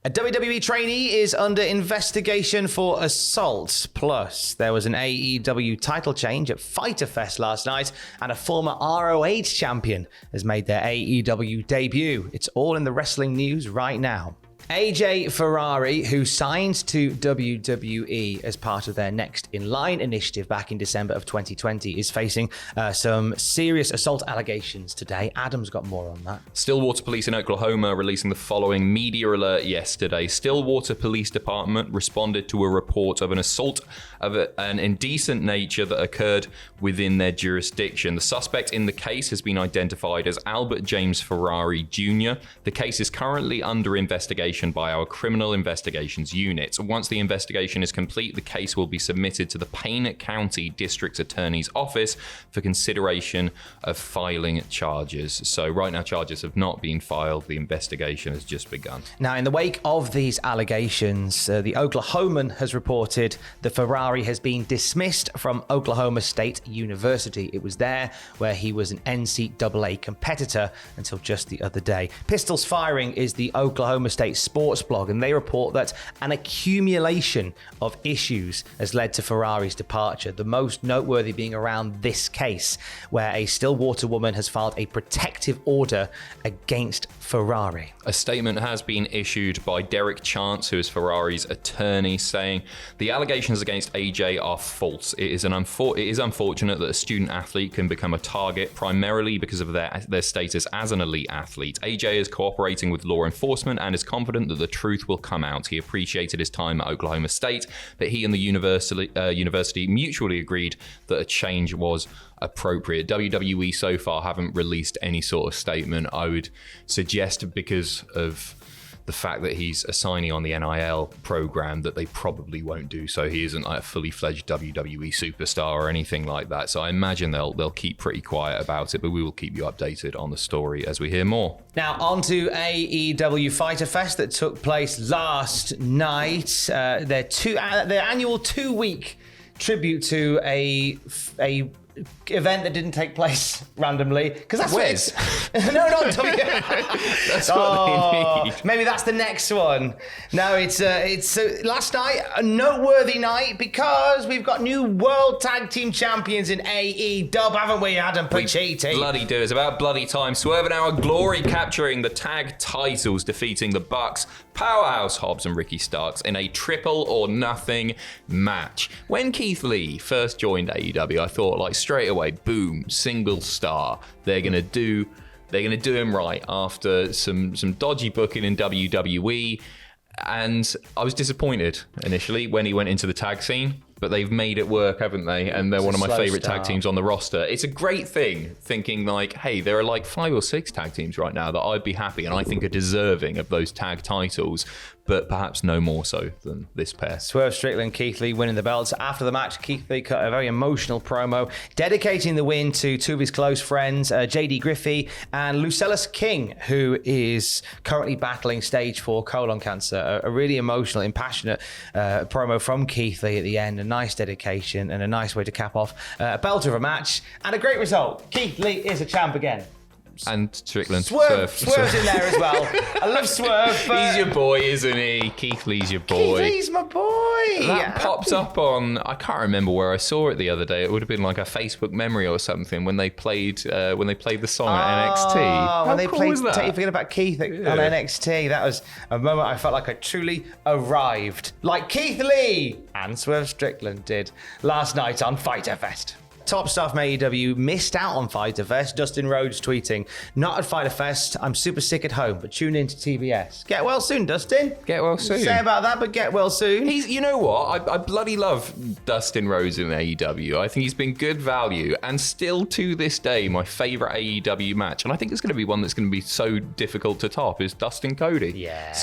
A WWE trainee is under investigation for assault. Plus, there was an AEW title change at Fyter Fest last night, and a former ROH champion has made their AEW debut. It's all in the wrestling news right now. AJ Ferrara, who signed to WWE as part of their Next in Line initiative back in December of 2020, is facing some serious assault allegations today. Adam's got more on that. Stillwater Police in Oklahoma releasing the following media alert yesterday. Stillwater Police Department responded to a report of an assault of an indecent nature that occurred within their jurisdiction. The suspect in the case has been identified as Albert James Ferrari Jr. The case is currently under investigation by our Criminal Investigations Unit. Once the investigation is complete, the case will be submitted to the Payne County District Attorney's Office for consideration of filing charges. So right now, charges have not been filed. The investigation has just begun. Now, in the wake of these allegations, the Oklahoman has reported that Ferrari has been dismissed from Oklahoma State University. It was there where he was an NCAA competitor until just the other day. Pistols Firing is the Oklahoma State sports blog, and they report that an accumulation of issues has led to Ferrari's departure, the most noteworthy being around this case, where a Stillwater woman has filed a protective order against Ferrari. A statement has been issued by Derek Chance, who is Ferrari's attorney, saying the allegations against AJ are false. It is unfortunate that a student athlete can become a target primarily because of their status as an elite athlete. AJ is cooperating with law enforcement and is confident that the truth will come out. He appreciated his time at Oklahoma State, but he and the university mutually agreed that a change was appropriate. WWE so far haven't released any sort of statement. I would suggest, because of the fact that he's a signee on the NIL program, that they probably won't do so. He isn't like a fully fledged WWE superstar or anything like that. So I imagine they'll keep pretty quiet about it, but we will keep you updated on the story as we hear more. Now on to AEW Fyter Fest that took place last night. Their annual 2-week tribute to a event that didn't take place randomly, because that's Wes. No, not W. That's what they need. Maybe that's the next one. No, it's last night, a noteworthy night, because we've got new World Tag Team Champions in AEW, haven't we, Adam Pacitti? Bloody do. It's about bloody time. Swerve and Our Glory capturing the tag titles, defeating the Bucks, Powerhouse Hobbs and Ricky Starks in a triple or nothing match. When Keith Lee first joined AEW, I thought, like, straight away, boom, single star. They're gonna do him right after some dodgy booking in WWE. And I was disappointed initially when he went into the tag scene, but they've made it work, haven't they? And they're one of my favorite tag teams on the roster. It's a great thing thinking like, hey, there are like 5 or 6 tag teams right now that I'd be happy and I think are deserving of those tag titles, but perhaps no more so than this pair. Swerve Strickland, Keith Lee winning the belts. After the match, Keith Lee cut a very emotional promo dedicating the win to 2 of his close friends, JD Griffey and Lucellus King, who is currently battling stage 4 colon cancer. A really emotional, impassionate promo from Keith Lee at the end. A nice dedication and a nice way to cap off a belter of a match and a great result. Keith Lee is a champ again. And Strickland. Swerve's in there as well. I love Swerve. But he's your boy, isn't he? Keith Lee's your boy. Keith Lee's my boy. That popped up on, I can't remember where I saw it the other day. It would have been like a Facebook memory or something when they played the song at NXT. How when they cool played was that? Take You Forget About Keith on NXT. That was a moment I felt like I truly arrived. Like Keith Lee and Swerve Strickland did last night on Fyter Fest. Top staff from AEW missed out on Fyter Fest. Dustin Rhodes tweeting, "Not at Fyter Fest. I'm super sick at home, but tune in to TBS." Get well soon, Dustin. Get well soon. Say about that, but get well soon. You know what? I bloody love Dustin Rhodes in AEW. I think he's been good value, and still to this day, my favorite AEW match, and I think it's going to be one that's going to be so difficult to top, is Dustin Cody. Yeah.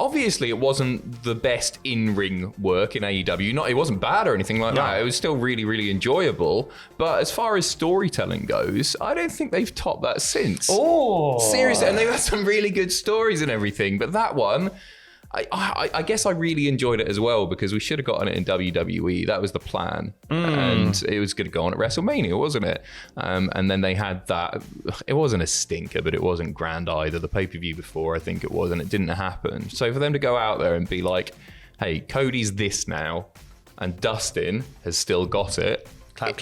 Obviously, it wasn't the best in-ring work in AEW. It wasn't bad or anything like that. It was still really, really enjoyable. But as far as storytelling goes, I don't think they've topped that since. Oh, seriously, and they've had some really good stories and everything. But that one, I guess I really enjoyed it as well because we should have gotten it in WWE. That was the plan. And it was going to go on at WrestleMania, wasn't it? And then they had that. It wasn't a stinker, but it wasn't grand either. The pay-per-view before, I think it was, and it didn't happen. So for them to go out there and be like, hey, Cody's this now, and Dustin has still got it. Clap.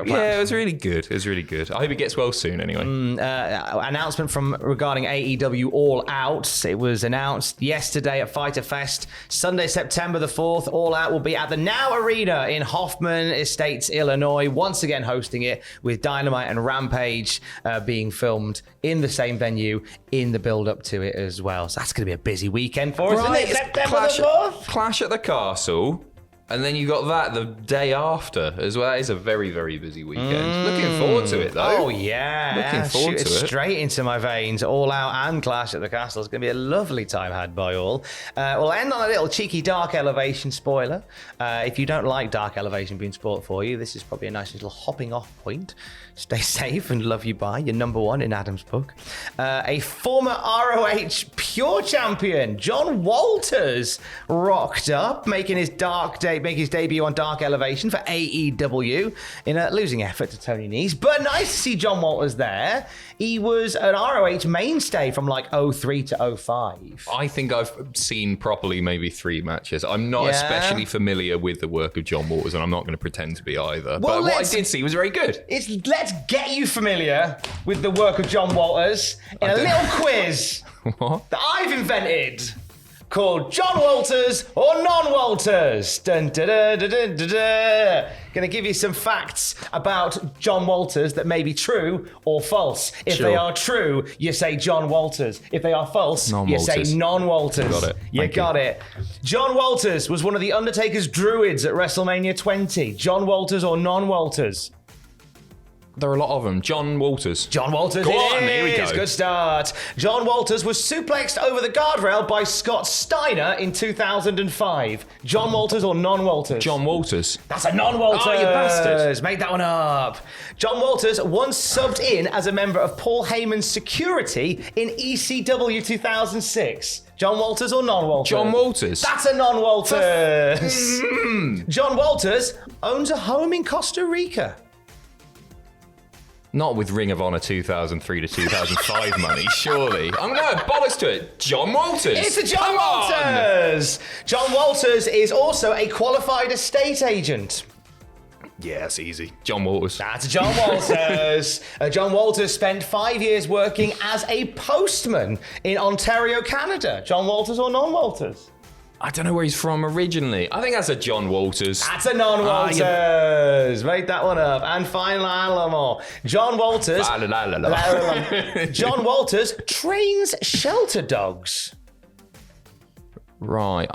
Yeah, it was really good. It was really good. I hope he gets well soon anyway. Announcement regarding AEW All Out. It was announced yesterday at Fyter Fest. Sunday, September the 4th. All Out will be at the Now Arena in Hoffman Estates, Illinois. Once again hosting it with Dynamite and Rampage being filmed in the same venue in the build-up to it as well. So that's going to be a busy weekend for us, isn't it? September the 4th. Clash at the Castle. And then you got that the day after as well. It's a very, very busy weekend. Looking forward to it, though. Oh, yeah. Looking forward to it. Straight into my veins. All Out and Clash at the Castle. It's going to be a lovely time had by all. We'll end on a little cheeky Dark Elevation spoiler. If you don't like Dark Elevation being spoiled for you, this is probably a nice little hopping off point. Stay safe and love you bye. You're number one in Adam's book. A former ROH Pure Champion, John Walters, rocked up, making his debut on Dark Elevation for AEW in a losing effort to Tony Nese. But nice to see John Walters there. He was an ROH mainstay from like 03 to 05. I think I've seen properly maybe 3 matches. I'm not especially familiar with the work of John Walters, and I'm not going to pretend to be either. Well, but what I did see was very good. Let's get you familiar with the work of John Walters in a little quiz that I've invented called John Walters or Non-Walters. Dun, dun, dun, dun, dun, dun, dun. Gonna give you some facts about John Walters that may be true or false. If they are true, you say John Walters. If they are false, you say Non-Walters. Got it. You got it. John Walters was one of the Undertaker's druids at WrestleMania 20. John Walters or Non-Walters? There are a lot of them. John Walters. John Walters. Go on, here we go. Good start. John Walters was suplexed over the guardrail by Scott Steiner in 2005. John Walters or Non-Walters? John Walters. That's a Non-Walters. Oh, you bastard. Made that one up. John Walters once subbed in as a member of Paul Heyman's security in ECW 2006. John Walters or Non-Walters? John Walters. That's a Non-Walters. John Walters owns a home in Costa Rica. Not with Ring of Honor 2003 to 2005 money, surely. I'm going to bollocks to it. John Walters. It's a John Walters. John Walters is also a qualified estate agent. Yeah, it's easy. John Walters. That's a John Walters. John Walters spent 5 years working as a postman in Ontario, Canada. John Walters or Non-Walters? I don't know where he's from originally. I think that's a John Walters. That's a Non-Walters. Made that one up. And final John Walters. John Walters trains shelter dogs. Right.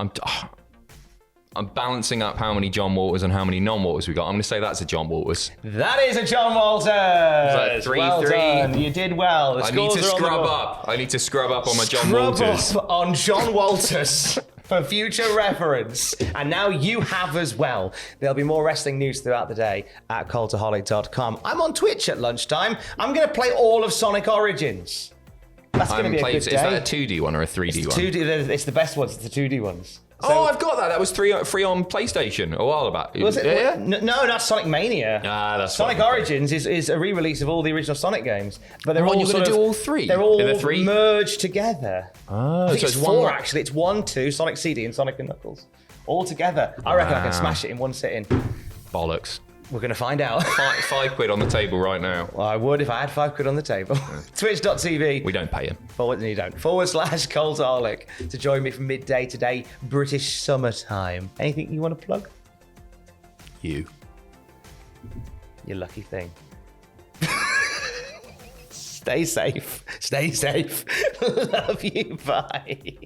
I'm balancing up how many John Walters and how many Non-Walters we got. I'm going to say that's a John Walters. That is a John Walters. Is that 3-3? Well done. You did well. The I need to scrub up. I need to scrub up on my John Walters. Scrub up on John Walters. For future reference. And now you have as well. There'll be more wrestling news throughout the day at cultaholic.com. I'm on Twitch at lunchtime. I'm going to play all of Sonic Origins. That's going to be a good day. Is that a 2D one or a 3D one? 2D. It's the best ones. It's the 2D ones. So, I've got that. That was free on PlayStation a while back. Was it? Yeah. No, not Sonic Mania. That's Sonic Origins is a re-release of all the original Sonic games, but they're all you're going to do all 3. They're all merged together. Oh, I think it's 4 actually. It's 1, 2, Sonic CD and Sonic and Knuckles, all together. I reckon I can smash it in one sitting. Bollocks. We're going to find out. £5 on the table right now. Well, I would if I had £5 on the table. Twitch.tv. We don't pay him. /Cultaholic to join me from midday today, British summertime. Anything you want to plug? You lucky thing. Stay safe. Stay safe. Love you. Bye.